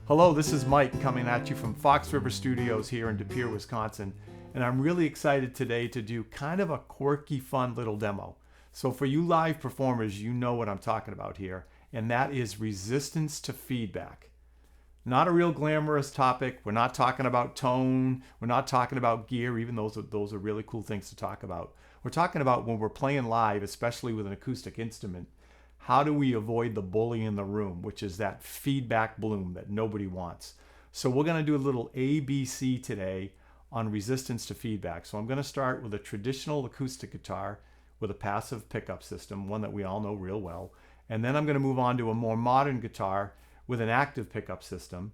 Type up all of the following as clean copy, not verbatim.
Hello, this is Mike coming at you from Fox River Studios here in De Pere, Wisconsin, and I'm really excited today to do kind of a quirky, fun little demo. So for you live performers, you know what I'm talking about here, and that is resistance to feedback. Not a real glamorous topic. We're not talking about tone. We're not talking about gear, even those are really cool things to talk about. We're talking about when we're playing live, especially with an acoustic instrument, how do we avoid the bully in the room, which is that feedback bloom that nobody wants. So we're going to do a little ABC today on resistance to feedback. So I'm going to start with a traditional acoustic guitar with a passive pickup system, one that we all know real well. And then I'm going to move on to a more modern guitar with an active pickup system.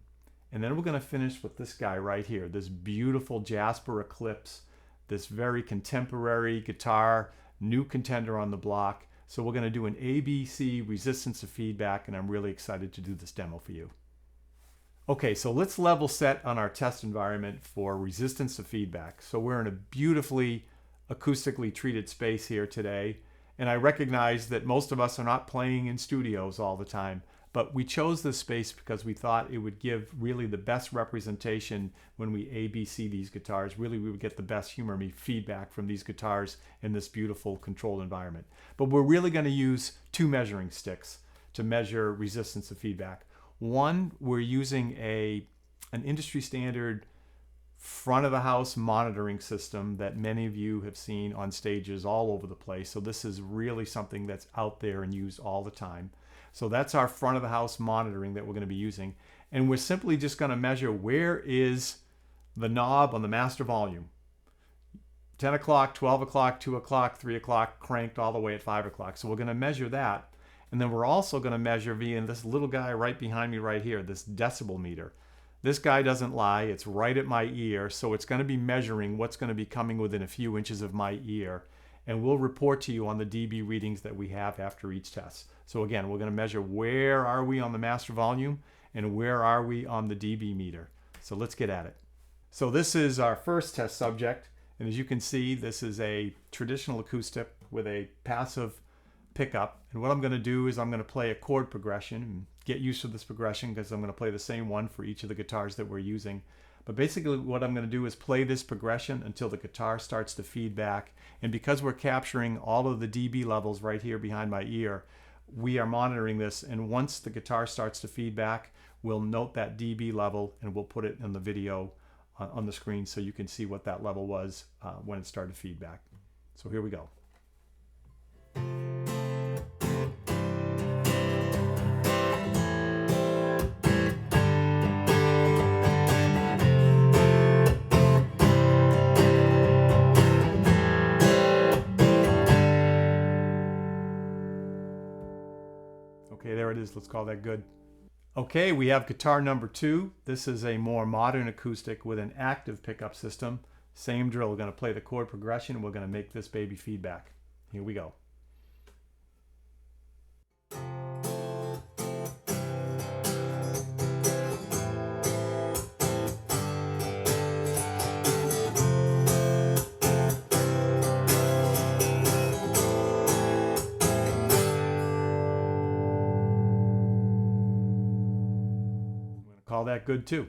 And then we're going to finish with this guy right here, this beautiful Jasper Eclypse, this very contemporary guitar, new contender on the block. So we're going to do an ABC resistance to feedback, and I'm really excited to do this demo for you. Okay, so let's level set on our test environment for resistance to feedback. So we're in a beautifully acoustically treated space here today, and I recognize that most of us are not playing in studios all the time, but we chose this space because we thought it would give really the best representation when we ABC these guitars. Really, we would get the best humor me feedback from these guitars in this beautiful controlled environment. But we're really going to use two measuring sticks to measure resistance to feedback. One, we're using an industry standard front of the house monitoring system that many of you have seen on stages all over the place. So this is really something that's out there and used all the time. So that's our front of the house monitoring that we're going to be using. And we're simply just going to measure where is the knob on the master volume. 10 o'clock, 12 o'clock, 2 o'clock, 3 o'clock, cranked all the way at 5 o'clock. So we're going to measure that. And then we're also going to measure via this little guy right behind me right here, this decibel meter. This guy doesn't lie. It's right at my ear. So it's going to be measuring what's going to be coming within a few inches of my ear. And we'll report to you on the dB readings that we have after each test. So again, we're going to measure where are we on the master volume and where are we on the dB meter. So let's get at it. So this is our first test subject. And as you can see, this is a traditional acoustic with a passive pickup. And what I'm going to do is I'm going to play a chord progression and get used to this progression because I'm going to play the same one for each of the guitars that we're using. But basically what I'm going to do is play this progression until the guitar starts to feedback. And because we're capturing all of the dB levels right here behind my ear, we are monitoring this. And once the guitar starts to feedback, we'll note that dB level and we'll put it in the video on the screen so you can see what that level was when it started feedback. So here we go. Okay, there it is. Let's call that good. Okay, we have guitar number 2. This is a more modern acoustic with an active pickup system. Same drill. We're going to play the chord progression. We're going to make this baby feedback. Here we go. Call that good too.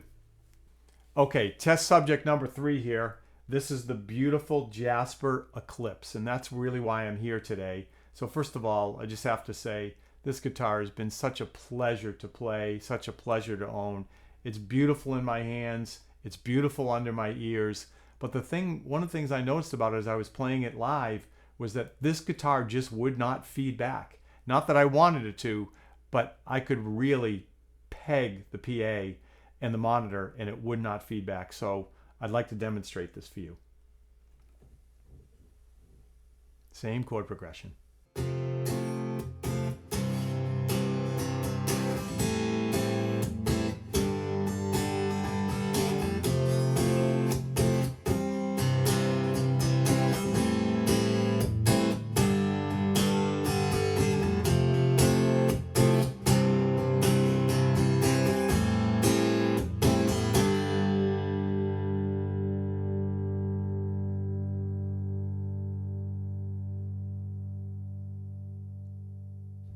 Okay, test subject number 3 here. This is the beautiful Jasper Eclypse, and that's really why I'm here today. So first of all, I just have to say this guitar has been such a pleasure to play, such a pleasure to own. It's beautiful in my hands, it's beautiful under my ears. But one of the things I noticed about it as I was playing it live was that this guitar just would not feed back. Not that I wanted it to, but I could really peg the PA and the monitor and it would not feed back. So I'd like to demonstrate this for you. Same chord progression.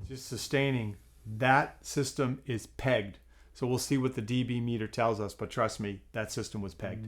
Just sustaining. That system is pegged. So we'll see what the dB meter tells us, but trust me, that system was pegged.